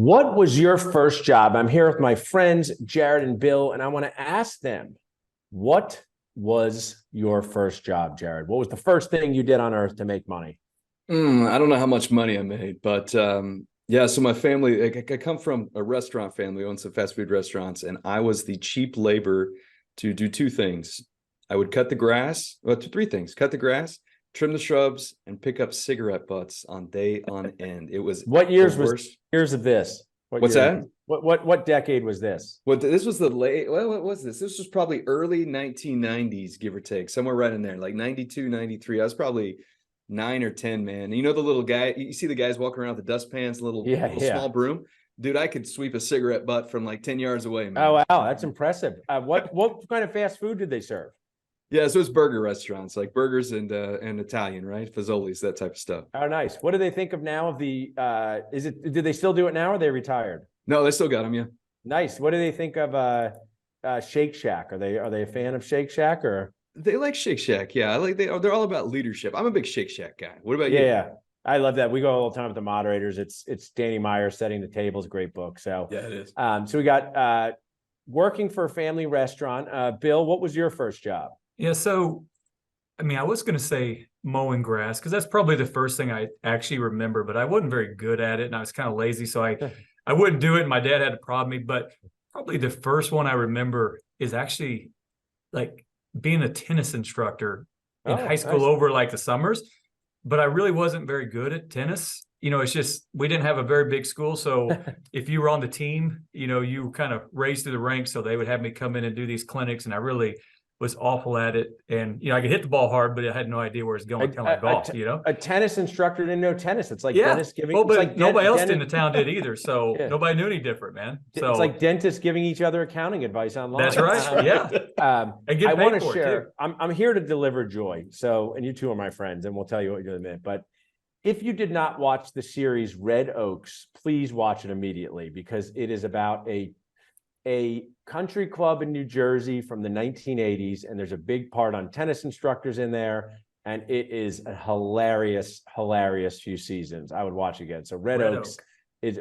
What was your first job? I'm here with my friends, Jared and Bill, and I want to ask them, what was your first job, Jared? What was the first thing you did on earth to make money? I don't know how much money I made, but yeah. So my family, I come from a restaurant family, owns some fast food restaurants, and I was the cheap labor to do two things. I would cut the grass, well, three things: cut the grass, trim the shrubs, and pick up cigarette butts on end. It was What the years was worst. years of this? What's that? What decade was this? Well, this was the late. Well, what was this? This was probably early 1990s, give or take, somewhere right in there, like 92, 93. I was probably 9 or 10, man. You know the little guy, you see the guys walking around with the dustpans, little small broom. Dude, I could sweep a cigarette butt from like 10 yards away, man. Oh wow, that's impressive. What kind of fast food did they serve? Yeah, so it's burger restaurants, like burgers and Italian, right? Fazoli's, that type of stuff. Oh, nice. What do they think of now of the do they still do it now or are they retired? No, they still got them, yeah. Nice. What do they think of Shake Shack? Are they a fan of Shake Shack or? They like Shake Shack, yeah. They're all about leadership. I'm a big Shake Shack guy. What about you? Yeah, I love that. We go all the time with the moderators. It's Danny Meyer Setting the Tables, great book. So Yeah, it is. So we got working for a family restaurant. Bill, what was your first job? Yeah, so I mean, I was going to say mowing grass because that's probably the first thing I actually remember, but I wasn't very good at it and I was kind of lazy, so I wouldn't do it. And my dad had to prod me, but probably the first one I remember is actually like being a tennis instructor in high school. Nice. Over like the summers, but I really wasn't very good at tennis. It's just we didn't have a very big school, so if you were on the team, you kind of raised through the ranks. So they would have me come in and do these clinics, and I really was awful at it. And I could hit the ball hard, but I had no idea where it's going. Kind of like golf, A tennis instructor didn't know tennis. It's like dentists giving. Well, but like nobody else in the town did either, so Yeah. nobody knew any different, man. So it's like dentists giving each other accounting advice online. that's right. Yeah. I want to share. I'm here to deliver joy. So, and you two are my friends, and we'll tell you what you do in a minute. But if you did not watch the series Red Oaks, please watch it immediately because it is about a country club in New Jersey from the 1980s, and there's a big part on tennis instructors in there, and it is a hilarious few seasons. I would watch again. So Red Oaks is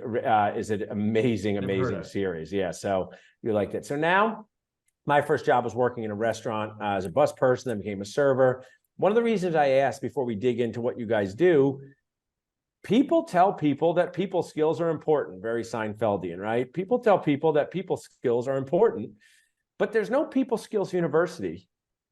an amazing series. Yeah, so you liked it. So now, my first job was working in a restaurant as a bus person, then became a server. One of the reasons I asked before we dig into what you guys do, people tell people that people skills are important, very Seinfeldian, right? People tell people that people skills are important, but there's no people skills university.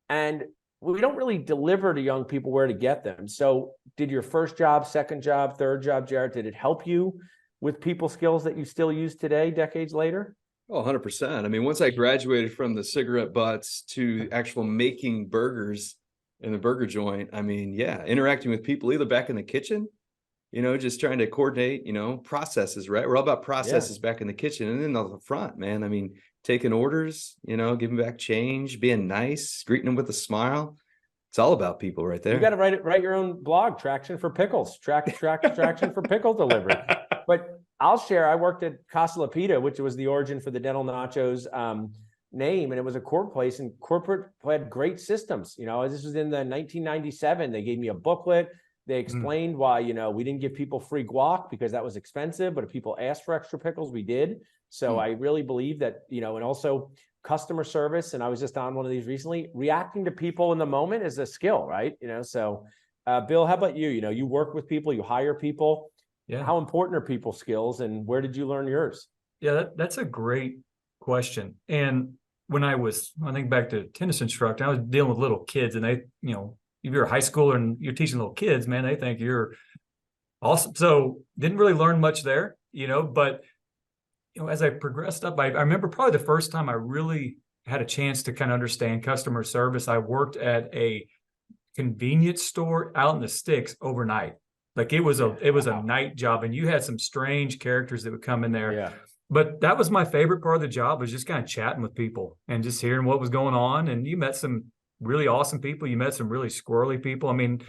And we don't really deliver to young people where to get them. So did your first job, second job, third job, Jared, did it help you with people skills that you still use today, decades later? Oh, 100%. I mean, once I graduated from the cigarette butts to actual making burgers in the burger joint, I mean, yeah, interacting with people either back in the kitchen, just trying to coordinate, processes, right? We're all about processes back in the kitchen and then on the front, man. I mean, taking orders, giving back change, being nice, greeting them with a smile. It's all about people right there. You got to write your own blog, Traction for Pickles, Traction for Pickle Delivery. But I'll share, I worked at Casa La Pita, which was the origin for the Dental Nachos name, and it was a corporate place, and corporate had great systems. This was in the 1997. They gave me a booklet. They explained why, we didn't give people free guac because that was expensive, but if people asked for extra pickles, we did. So I really believe that, and also customer service. And I was just on one of these recently, reacting to people in the moment is a skill, right? So Bill, how about you? You work with people, you hire people. Yeah. How important are people skills and where did you learn yours? Yeah, that's a great question. And when I think back to tennis instructor, I was dealing with little kids, and they, if you're a high schooler and you're teaching little kids, man, they think you're awesome. So didn't really learn much there, but as I progressed up, I remember probably the first time I really had a chance to kind of understand customer service. I worked at a convenience store out in the sticks overnight. Like it was a night job, and you had some strange characters that would come in there. Yeah. But that was my favorite part of the job, was just kind of chatting with people and just hearing what was going on. And you met some really awesome people. You met some really squirrely people. I mean,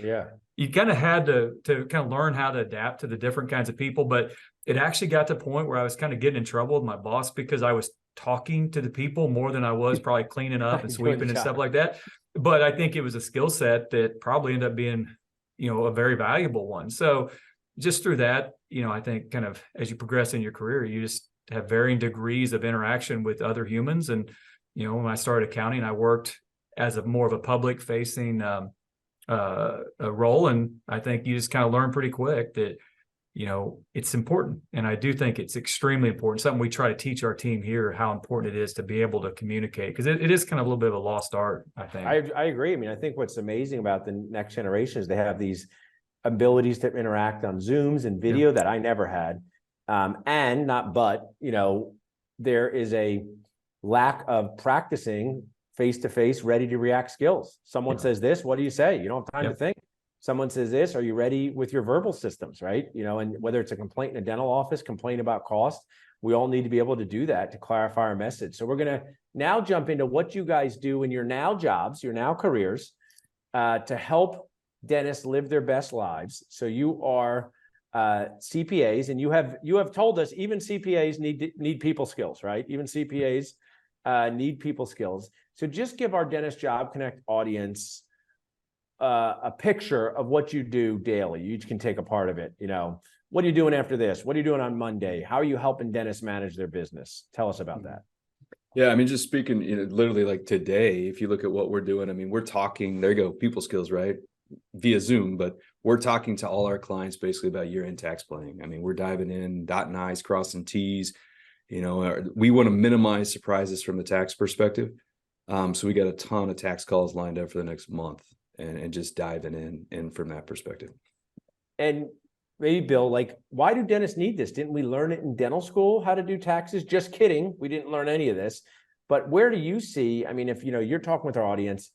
you kind of had to kind of learn how to adapt to the different kinds of people. But it actually got to the point where I was kind of getting in trouble with my boss because I was talking to the people more than I was probably cleaning up and sweeping and stuff like that. But I think it was a skill set that probably ended up being, a very valuable one. So just through that, I think kind of as you progress in your career, you just have varying degrees of interaction with other humans. And, when I started accounting, I worked as more of a public facing a role. And I think you just kind of learn pretty quick that, it's important. And I do think it's extremely important. Something we try to teach our team here, how important it is to be able to communicate, because it is kind of a little bit of a lost art, I think. I agree. I mean, I think what's amazing about the next generation is they have these abilities to interact on Zooms and video that I never had. There is a lack of practicing face-to-face, ready to react skills. Someone says this, what do you say? You don't have time to think. Someone says this, are you ready with your verbal systems, right? And whether it's a complaint in a dental office, complaint about cost, we all need to be able to do that to clarify our message. So we're going to now jump into what you guys do in your now jobs, your now careers, to help dentists live their best lives. So you are CPAs, and you have told us even CPAs need people skills, right? Even CPAs need people skills. So just give our Dentist Job Connect audience a picture of what you do daily. You can take a part of it. What are you doing after this? What are you doing on Monday? How are you helping dentists manage their business? Tell us about that. Yeah, I mean, just speaking, literally like today, if you look at what we're doing, I mean, we're talking, there you go, people skills, right? Via Zoom, but we're talking to all our clients basically about year-end tax planning. I mean, we're diving in, dotting I's, crossing T's. We want to minimize surprises from the tax perspective. So we got a ton of tax calls lined up for the next month, and just diving in from that perspective. And maybe Bill, why do dentists need this? Didn't we learn it in dental school, how to do taxes? Just kidding. We didn't learn any of this. But where do you see, I mean, if you're talking with our audience,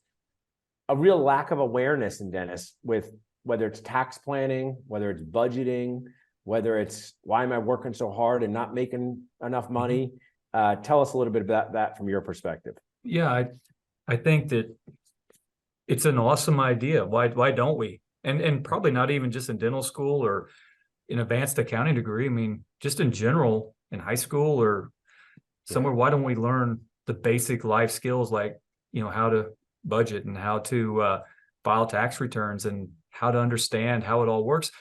a real lack of awareness in dentists with whether it's tax planning, whether it's budgeting, whether it's why am I working so hard and not making enough money? Tell us a little bit about that from your perspective. Yeah, I think that it's an awesome idea. Why don't we? And probably not even just in dental school or in advanced accounting degree. I mean, just in general, in high school or somewhere, why don't we learn the basic life skills like, how to budget and how to file tax returns and how to understand how it all works?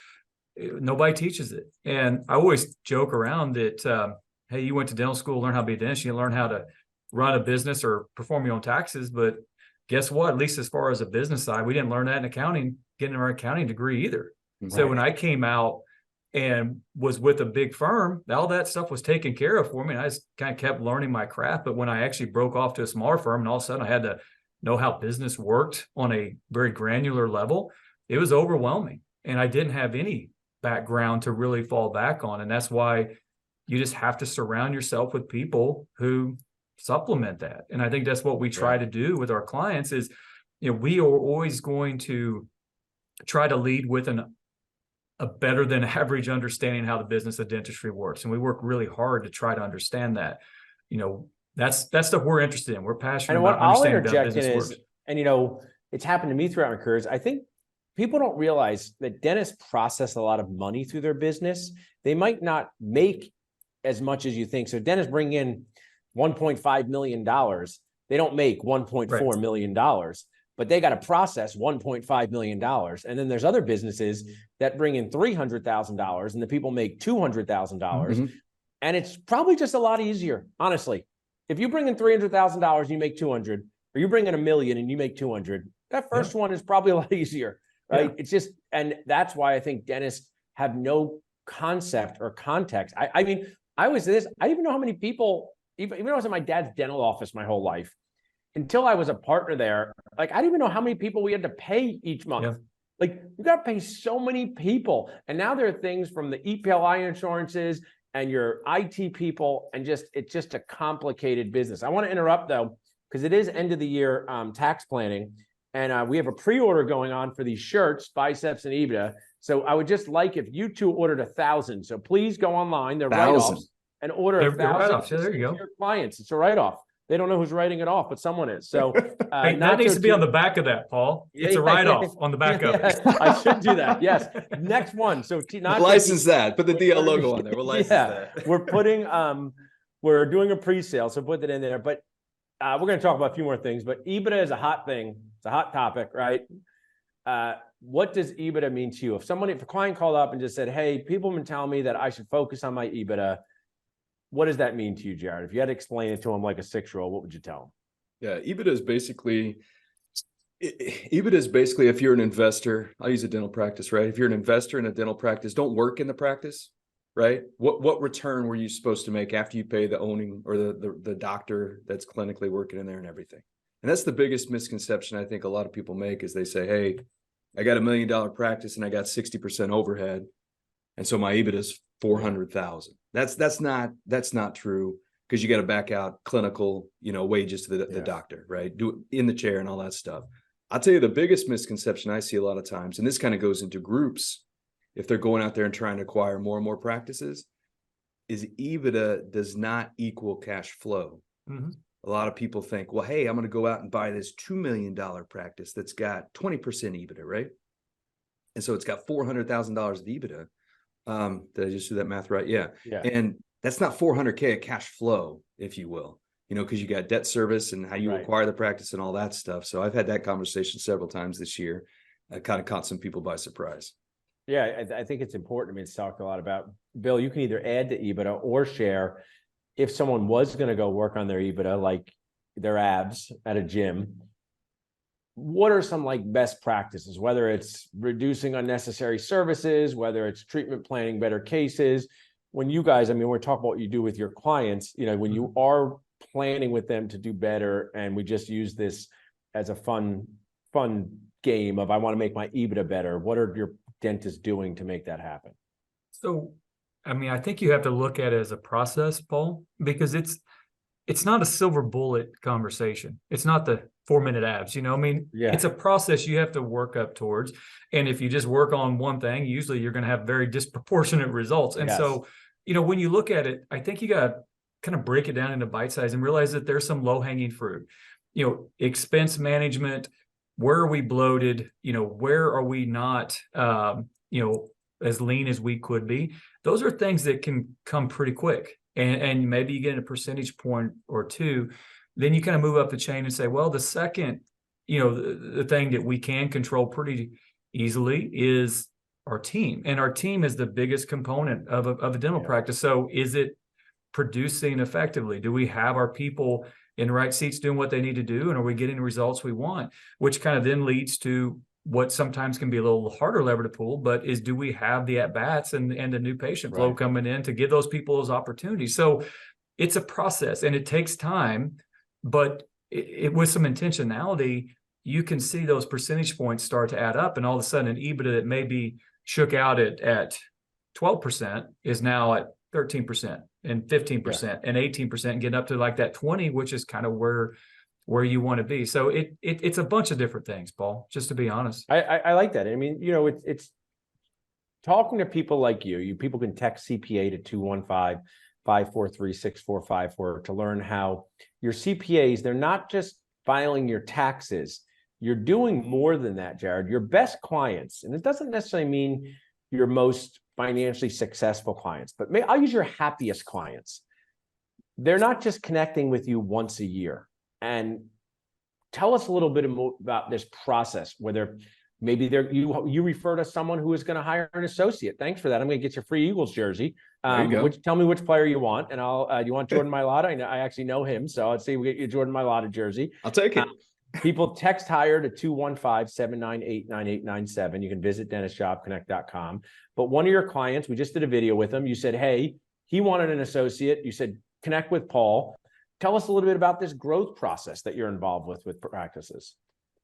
Nobody teaches it. And I always joke around that, hey, you went to dental school, learn how to be a dentist, you learn how to run a business or perform your own taxes. But guess what? At least as far as a business side, we didn't learn that in accounting, getting our accounting degree either. Right. So when I came out and was with a big firm, all that stuff was taken care of for me. And I just kind of kept learning my craft. But when I actually broke off to a smaller firm and all of a sudden I had to know how business worked on a very granular level, it was overwhelming. And I didn't have any background to really fall back on. And that's why you just have to surround yourself with people who supplement that. And I think that's what we try to do with our clients is, we are always going to try to lead with a better than average understanding how the business of dentistry works. And we work really hard to try to understand that. That's stuff we're interested in. We're passionate about understanding how business works. And it's happened to me throughout my careers. I think people don't realize that dentists process a lot of money through their business. They might not make as much as you think. So dentists bring in $1.5 million. They don't make $1.4 million, but they got to process $1.5 million. And then there's other businesses that bring in $300,000 and the people make $200,000. And it's probably just a lot easier, honestly. If you bring in $300,000 and you make 200, or you bring in $1 million and you make 200, that first one is probably a lot easier, right? It's just, and that's why I think dentists have no concept or context. I mean, I was this, I didn't even know how many people, even when I was in my dad's dental office my whole life, until I was a partner there, I didn't even know how many people we had to pay each month. You got to pay so many people. And now there are things from the EPLI insurances and your IT people, and it's just a complicated business. I want to interrupt though, because it is end of the year tax planning. And we have a pre-order going on for these shirts, Biceps and EBITDA. So I would just like if you two ordered 1,000. So please go online. They're write-offs. And order 1,000 there you go. Your clients. It's a write-off. They don't know who's writing it off, but someone is. So that needs to be on the back of that, Paul. It's a write-off on the back of it. I should do that. Yes. Next one. So license that. Put the DL logo on there. We'll license that. We're doing a pre-sale, so put that in there. But we're going to talk about a few more things. But EBITDA is a hot thing. It's a hot topic, right? what does EBITDA mean to you? If a client called up and just said, hey, people have been telling me that I should focus on my EBITDA, what does that mean to you, Jared? If you had to explain it to him like a 6-year-old, what would you tell him? Yeah, EBITDA is basically if you're an investor, I'll use a dental practice, right? If you're an investor in a dental practice, don't work in the practice, right? What return were you supposed to make after you pay the owning or the doctor that's clinically working in there and everything? And that's the biggest misconception I think a lot of people make is they say, hey, I got $1 million practice and I got 60% overhead. And so my EBITDA is 400,000. That's not true, because you got to back out clinical, wages to the doctor, right? Do it in the chair and all that stuff. I'll tell you the biggest misconception I see a lot of times, and this kind of goes into groups, if they're going out there and trying to acquire more and more practices, is EBITDA does not equal cash flow. Mm-hmm. A lot of people think, well, hey, I'm going to go out and buy this $2 million practice that's got 20% EBITDA, right? And so it's got $400,000 of EBITDA. Did I just do that math right? Yeah. And that's not 400K of cash flow, if you will, because you got debt service and how you acquire the practice and all that stuff. So I've had that conversation several times this year. I kind of caught some people by surprise. Yeah, I think it's important. I mean, it's talked a lot about, Bill, you can either add to EBITDA or share. If someone was going to go work on their EBITDA, like their abs at a gym, what are some like best practices, whether it's reducing unnecessary services, whether it's treatment planning better cases? When you guys, I mean, we're talking about what you do with your clients, when you are planning with them to do better, and we just use this as a fun game of, I want to make my EBITDA better. What are your dentists doing to make that happen? So, I mean, I think you have to look at it as a process, Paul, because it's not a silver bullet conversation. It's not the 4-minute abs, It's a process you have to work up towards. And if you just work on one thing, usually you're going to have very disproportionate results. And so, when you look at it, I think you got to kind of break it down into bite size and realize that there's some low hanging fruit, expense management. Where are we bloated? Where are we not, as lean as we could be? Those are things that can come pretty quick. And maybe you get a percentage point or two, then you kind of move up the chain and say, well, the second, the thing that we can control pretty easily is our team. And our team is the biggest component of a dental practice. So is it producing effectively? Do we have our people in the right seats doing what they need to do? And are we getting the results we want? Which kind of then leads to what sometimes can be a little harder lever to pull, but do we have the at-bats and the new patient flow coming in to give those people those opportunities? So it's a process and it takes time, but with some intentionality, you can see those percentage points start to add up, and all of a sudden an EBITDA that maybe shook out at 12% is now at 13% and 15% and 18%, and getting up to like that 20, which is kind of where you want to be. So it's a bunch of different things, Paul, just to be honest. I like that. I mean, it's talking to people like you. People can text CPA to 215-543-6454 to learn how your CPAs, they're not just filing your taxes. You're doing more than that, Jared. Your best clients, and it doesn't necessarily mean your most financially successful clients, but I'll use your happiest clients. They're not just connecting with you once a year. And tell us a little bit more about this process, whether maybe you refer to someone who is going to hire an associate. Thanks for that. I'm going to get you a free Eagles jersey. There you go. Tell me which player you want, and you want Jordan Mailata? I actually know him, so I'd say we get you a Jordan Mailata jersey. I'll take it. People text hire to 215-798-9897. You can visit dentistjobconnect.com. But one of your clients, we just did a video with him. You said, hey, he wanted an associate. You said, connect with Paul. Tell us a little bit about this growth process that you're involved with practices.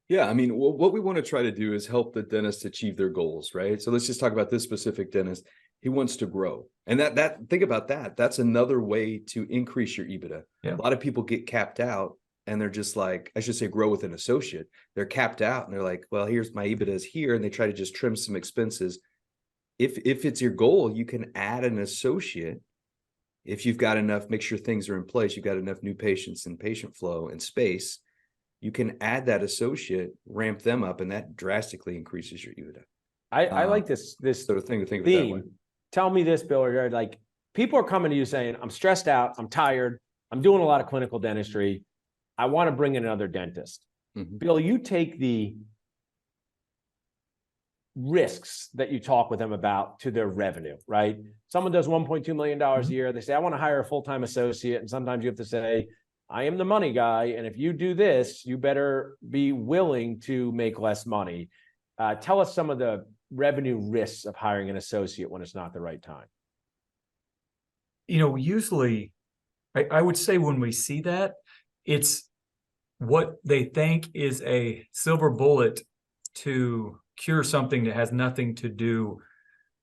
Yeah, I mean, what we want to try to do is help the dentist achieve their goals, right? So let's just talk about this specific dentist. He wants to grow. And think about that. That's another way to increase your EBITDA. Yeah. A lot of people get capped out and they're just like, I should say grow with an associate. They're capped out and they're like, well, here's my EBITDA is here. And they try to just trim some expenses. If it's your goal, you can add an associate. If you've got enough, make sure things are in place, you've got enough new patients and patient flow and space, you can add that associate, ramp them up, and that drastically increases your EBITDA. I like this sort of thing to think theme. Of that way. Tell me this, Bill, or Jared, like people are coming to you saying, I'm stressed out, I'm tired, I'm doing a lot of clinical dentistry, I want to bring in another dentist. Mm-hmm. Bill, you take the risks that you talk with them about to their revenue, right? Someone does $1.2 million a year. They say, I want to hire a full-time associate. And sometimes you have to say, I am the money guy. And if you do this, you better be willing to make less money. Tell us some of the revenue risks of hiring an associate when it's not the right time. Usually I would say when we see that, it's what they think is a silver bullet to cure something that has nothing to do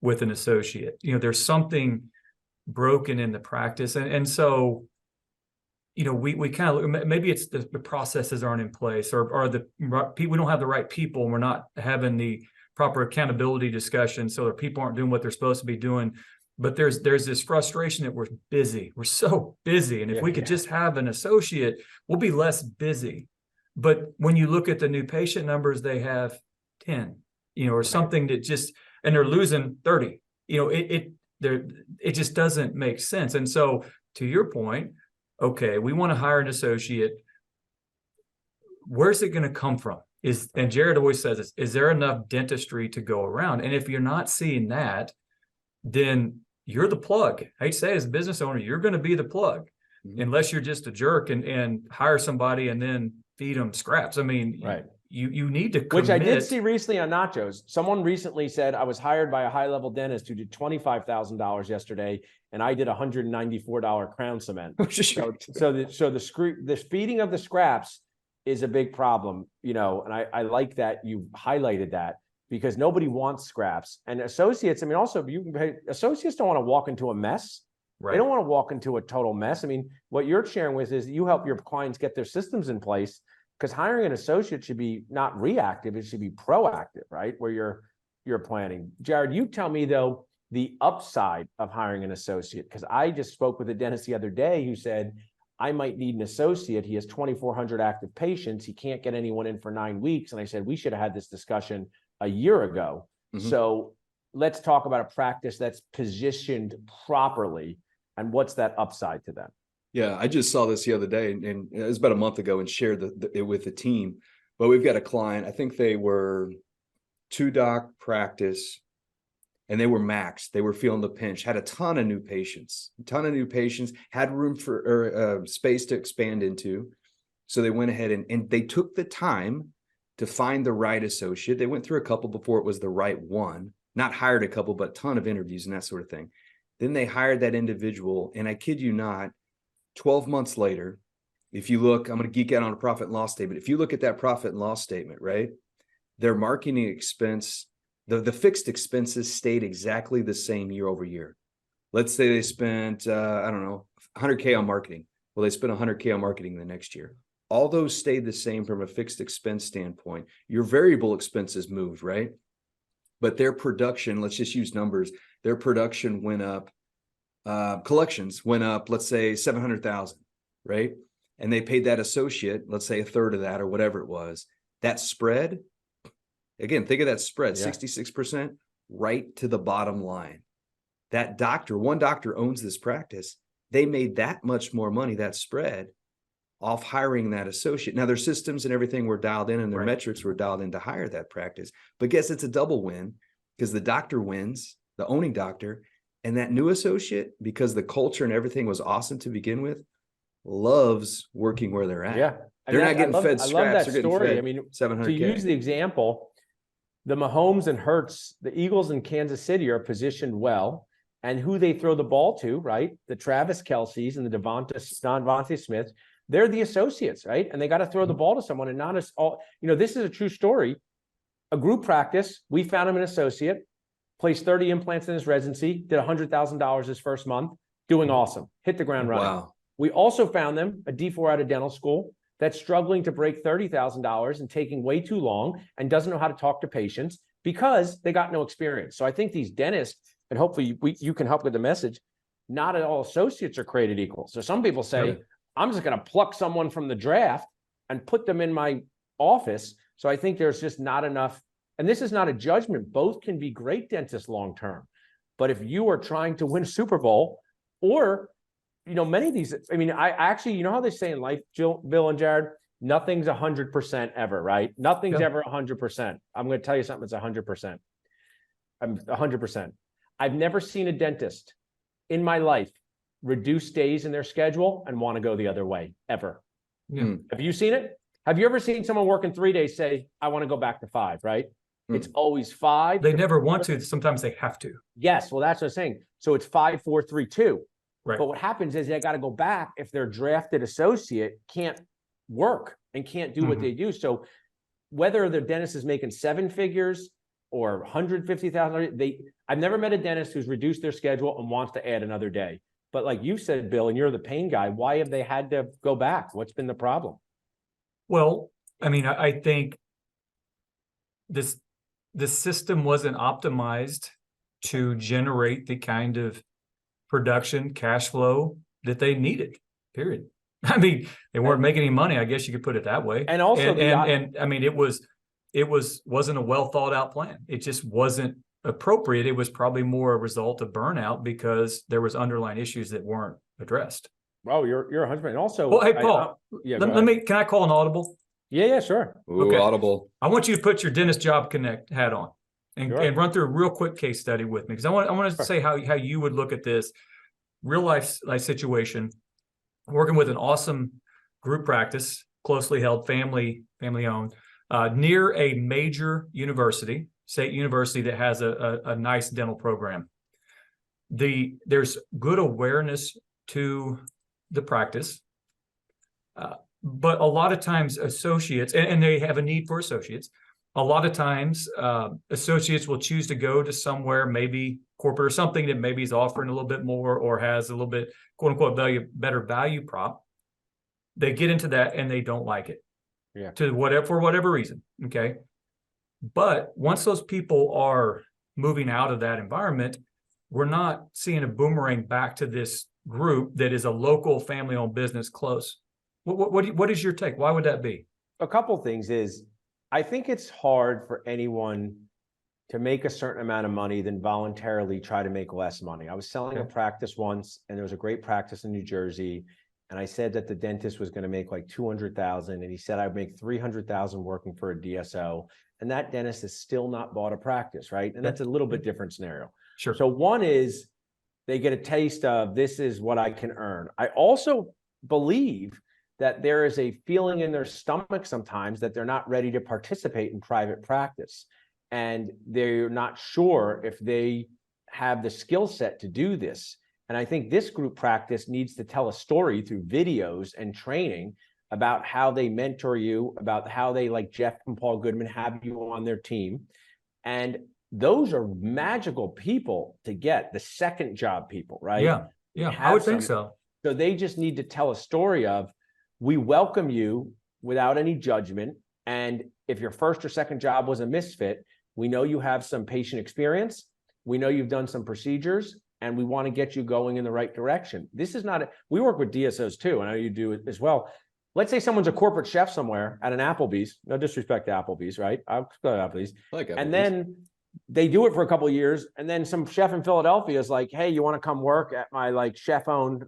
with an associate. There's something broken in the practice. And so, we kind of, maybe it's the processes aren't in place, or we don't have the right people, and we're not having the proper accountability discussion, so the people aren't doing what they're supposed to be doing. But there's this frustration that we're busy. We're so busy. And if we could just have an associate, we'll be less busy. But when you look at the new patient numbers, they have 10, or something that just, and they're losing 30, it just doesn't make sense. And so to your point, okay, we want to hire an associate. Where's it going to come from? And Jared always says this, is there enough dentistry to go around? And if you're not seeing that, then you're the plug. I hate to say it, as a business owner, you're going to be the plug, unless you're just a jerk and hire somebody and then feed them scraps. I mean, right. You need to commit. Which I did see recently on Nachos. Someone recently said, I was hired by a high-level dentist who did $25,000 yesterday, and I did $194 crown cement. So the feeding of the scraps is a big problem, and I like that you highlighted that, because nobody wants scraps. And associates, also associates don't want to walk into a mess. Right. They don't want to walk into a total mess. What you're sharing with is you help your clients get their systems in place, because hiring an associate should be not reactive, it should be proactive, right? Where you're planning. Jared, you tell me though, the upside of hiring an associate, because I just spoke with a dentist the other day who said, I might need an associate. He has 2,400 active patients. He can't get anyone in for 9 weeks. And I said, we should have had this discussion a year ago. So let's talk about a practice that's positioned properly, and what's that upside to them? Yeah, I just saw this the other day, and it was about a month ago, and shared it with the team. But we've got a client, I think they were 2-doc practice, and they were maxed. They were feeling the pinch, had a ton of new patients, had room for space to expand into. So they went ahead and they took the time to find the right associate. They went through a couple before it was the right one, not hired a couple, but a ton of interviews and that sort of thing. Then they hired that individual, and I kid you not, 12 months later, if you look, I'm going to geek out on a profit and loss statement. If you look at that profit and loss statement, right, their marketing expense, the fixed expenses stayed exactly the same year over year. Let's say they spent, I don't know, 100K on marketing. Well, they spent 100K on marketing the next year. All those stayed the same from a fixed expense standpoint. Your variable expenses moved, right? But their production, let's just use numbers, their production went up. Collections went up, let's say 700,000, right? And they paid that associate, let's say a third of that or whatever it was. That spread, again, think of that spread, 66% right to the bottom line. That doctor, one doctor owns this practice. They made that much more money, that spread, off hiring that associate. Now their systems and everything were dialed in, and their metrics were dialed in to hire that practice. But guess it's a double win, because the doctor wins, the owning doctor, and that new associate, because the culture and everything was awesome to begin with, loves working where they're at. Yeah. They're not getting fed scraps. I love that they're story. getting fed 700K. To use the example, the Mahomes and Hurts, the Eagles in Kansas City are positioned well, and who they throw the ball to, right? The Travis Kelce's and the Devontae Smiths, they're the associates, right? And they got to throw the ball to someone, and not as all, this is a true story. A group practice, we found him an associate, placed 30 implants in his residency, did $100,000 his first month, doing awesome, hit the ground running. Wow. We also found them a D4 out of dental school that's struggling to break $30,000 and taking way too long and doesn't know how to talk to patients because they got no experience. So I think these dentists, and hopefully you can help with the message, not all associates are created equal. So some people say, I'm just going to pluck someone from the draft and put them in my office. So I think there's just not enough. And this is not a judgment. Both can be great dentists long-term. But if you are trying to win a Super Bowl, or, many of these, I actually, how they say in life, Bill and Jared, nothing's 100% ever, right? Nothing's ever 100%. I'm going to tell you something that's 100%. I'm 100%. I've never seen a dentist in my life reduce days in their schedule and want to go the other way, ever. Yeah. Have you seen it? Have you ever seen someone working 3 days say, I want to go back to 5, right? It's always 5. They never want to. Sometimes they have to. Yes, well, that's what I'm saying. So it's 5, 4, 3, 2. Right. But what happens is they got to go back if their drafted associate can't work and can't do what they do. So whether the dentist is making 7 figures or 150,000, I've never met a dentist who's reduced their schedule and wants to add another day. But like you said, Bill, and you're the pain guy, why have they had to go back? What's been the problem? Well, I mean, I think the system wasn't optimized to generate the kind of production cash flow that they needed, period. I mean, they weren't making any money. I guess you could put it that way. And also, and I mean, it wasn't a well thought out plan. It just wasn't appropriate. It was probably more a result of burnout because there was underlying issues that weren't addressed. Oh, you're 100%. Also, well, hey, Paul, can I call an audible? Yeah, sure. Ooh, okay. Audible. I want you to put your Dentist Job Connect hat on and run through a real quick case study with me, because I want to say how you would look at this real life situation, working with an awesome group practice, closely held, family owned, near a major university, state university that has a nice dental program. There's good awareness to the practice, but a lot of times associates, and they have a need for associates. A lot of times associates will choose to go to somewhere, maybe corporate or something that maybe is offering a little bit more or has a little bit, quote unquote, better value prop. They get into that and they don't like it. Yeah. For whatever reason. Okay. But once those people are moving out of that environment, we're not seeing a boomerang back to this group that is a local family-owned business close. What is your take? Why would that be? A couple of things is, I think it's hard for anyone to make a certain amount of money than voluntarily try to make less money. I was selling a practice once, and there was a great practice in New Jersey, and I said that the dentist was going to make like 200,000, and he said I'd make 300,000 working for a DSO, and that dentist has still not bought a practice, right? And that's a little bit different scenario. Sure. So one is they get a taste of, this is what I can earn. I also believe that there is a feeling in their stomach sometimes that they're not ready to participate in private practice, and they're not sure if they have the skill set to do this. And I think this group practice needs to tell a story through videos and training about how they mentor you, about how they, like Jeff and Paul Goodman, have you on their team. And those are magical people to get, the second job people, right? Yeah, I would think so. So they just need to tell a story of, we welcome you without any judgment. And if your first or second job was a misfit, we know you have some patient experience. We know you've done some procedures, and we want to get you going in the right direction. This is not, we work with DSOs too. I know you do it as well. Let's say someone's a corporate chef somewhere at an Applebee's, no disrespect to Applebee's, right? I'll go to Applebee's. Like Applebee's. And then they do it for a couple of years. And then some chef in Philadelphia is like, hey, you want to come work at my like chef owned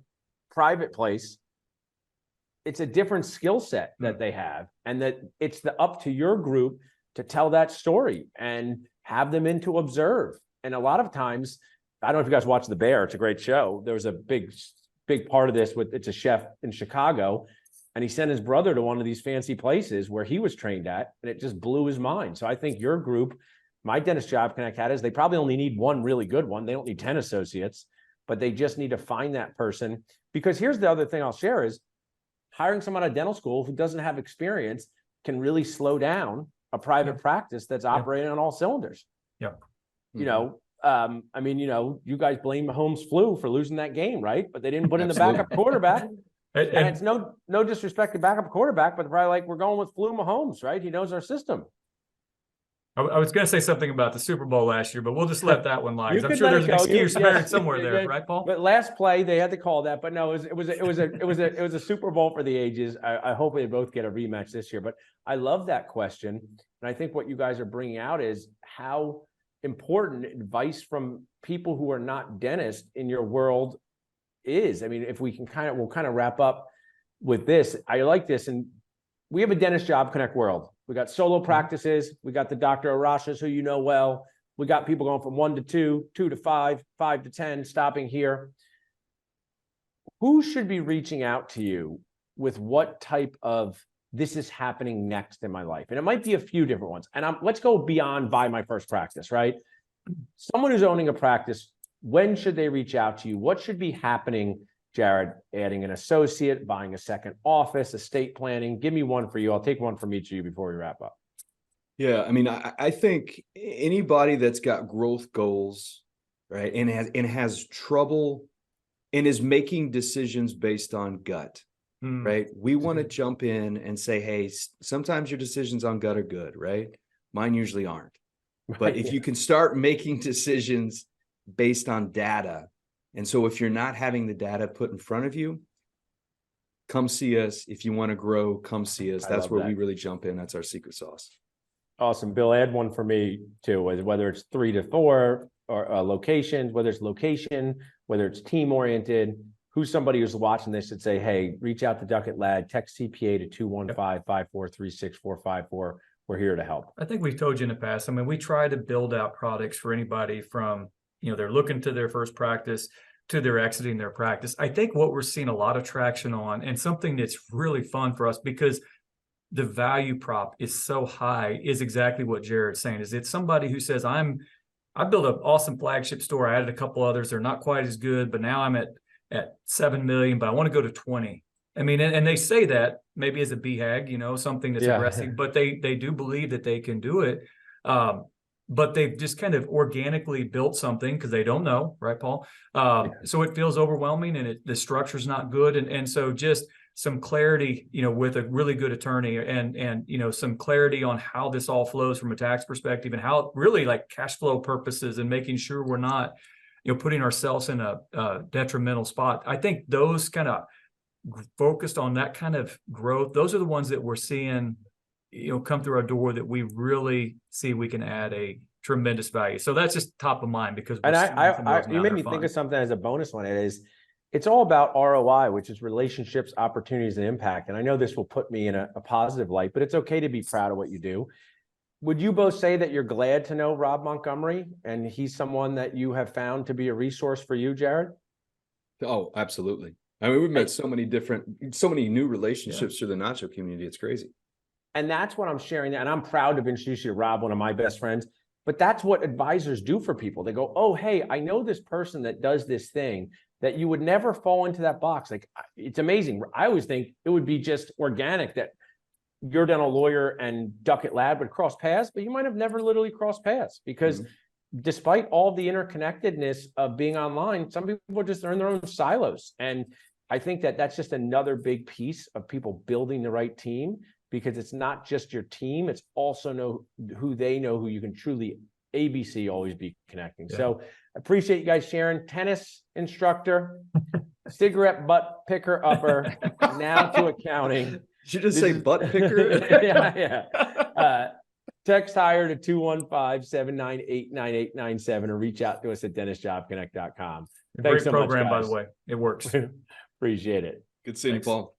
private place? It's a different skill set that they have, and that it's up to your group to tell that story and have them in to observe. And a lot of times, I don't know if you guys watch The Bear, it's a great show. There was a big part of this it's a chef in Chicago, and he sent his brother to one of these fancy places where he was trained at, and it just blew his mind. So I think your group, my Dentist Job Connect hat, is they probably only need one really good one. They don't need 10 associates, but they just need to find that person. Because here's the other thing I'll share is, hiring someone out of dental school who doesn't have experience can really slow down a private practice that's operating on all cylinders. Yeah. You know, I mean, you know, you guys blame Mahomes' flu for losing that game, right? But they didn't put in the backup quarterback. And it's no disrespect to backup quarterback, but they're probably like, we're going with flu Mahomes, right? He knows our system. I was going to say something about the Super Bowl last year, but we'll just let that one lie. I'm sure there's an excuse buried somewhere there, right, Paul? But last play they had to call that. But no, it was a Super Bowl for the ages. I hope they both get a rematch this year. But I love that question, and I think what you guys are bringing out is how important advice from people who are not dentists in your world is. I mean, if we can we'll kind of wrap up with this. I like this, and we have a Dentist Job Connect world. We got solo practices. We got the Dr. Arashas, who you know well. We got people going from 1 to 2, 2 to 5, 5 to 10, stopping here. Who should be reaching out to you with what type of this is happening next in my life? And it might be a few different ones. And let's go beyond buy my first practice, right? Someone who's owning a practice, when should they reach out to you? What should be happening, Jared? Adding an associate, buying a second office, estate planning. Give me one for you. I'll take one from each of you before we wrap up. Yeah, I mean, I think anybody that's got growth goals, right, and has trouble and is making decisions based on gut, right? We want to jump in and say, hey, sometimes your decisions on gut are good, right? Mine usually aren't. But if you can start making decisions based on data, and so if you're not having the data put in front of you, come see us. If you want to grow, come see us. That's where we really jump in. That's our secret sauce. Awesome. Bill, add one for me too, whether it's 3 to 4 or locations, whether it's location, whether it's team oriented. Who's somebody who's watching this and say, hey, reach out to Duckett Ladd, text CPA to 215-543-6454. We're here to help. I think we've told you in the past. I mean, we try to build out products for anybody from, they're looking to their first practice to they're exiting their practice. I think what we're seeing a lot of traction on, and something that's really fun for us because the value prop is so high, is exactly what Jared's saying. Is it's somebody who says, I built an awesome flagship store. I added a couple others. They're not quite as good, but now I'm at 7 million, but I want to go to 20. I mean, and they say that maybe as a BHAG, something that's aggressive, but they do believe that they can do it. But they've just kind of organically built something because they don't know, right, Paul? So it feels overwhelming and the structure's not good. And so just some clarity, with a really good attorney and some clarity on how this all flows from a tax perspective and how really like cash flow purposes and making sure we're not, putting ourselves in a detrimental spot. I think those kind of focused on that kind of growth, those are the ones that we're seeing, come through our door that we really see we can add a tremendous value. So that's just top of mind because you made me think of something as a bonus one. It's all about ROI, which is relationships, opportunities, and impact. And I know this will put me in a positive light, but it's okay to be proud of what you do. Would you both say that you're glad to know Rob Montgomery and he's someone that you have found to be a resource for you, Jared? Oh, absolutely. I mean, we've met so many new relationships through the Nacho community. It's crazy. And that's what I'm sharing. And I'm proud to introduce you to Rob, one of my best friends. But that's what advisors do for people. They go, oh, hey, I know this person that does this thing that you would never fall into that box. Like, it's amazing. I always think it would be just organic that your dental lawyer and Duckett Ladd would cross paths, but you might have never literally crossed paths because despite all the interconnectedness of being online, some people just are in their own silos. And I think that that's just another big piece of people building the right team, because it's not just your team, it's also who you can truly ABC always be connecting. Yeah. So appreciate you guys sharing. Tennis instructor, cigarette butt picker upper, now to accounting. Did you just say butt picker? Yeah. Text hire to 215-798-9897 or reach out to us at dentistjobconnect.com. Great program, by the way. It works. Appreciate it. Good seeing you, Paul.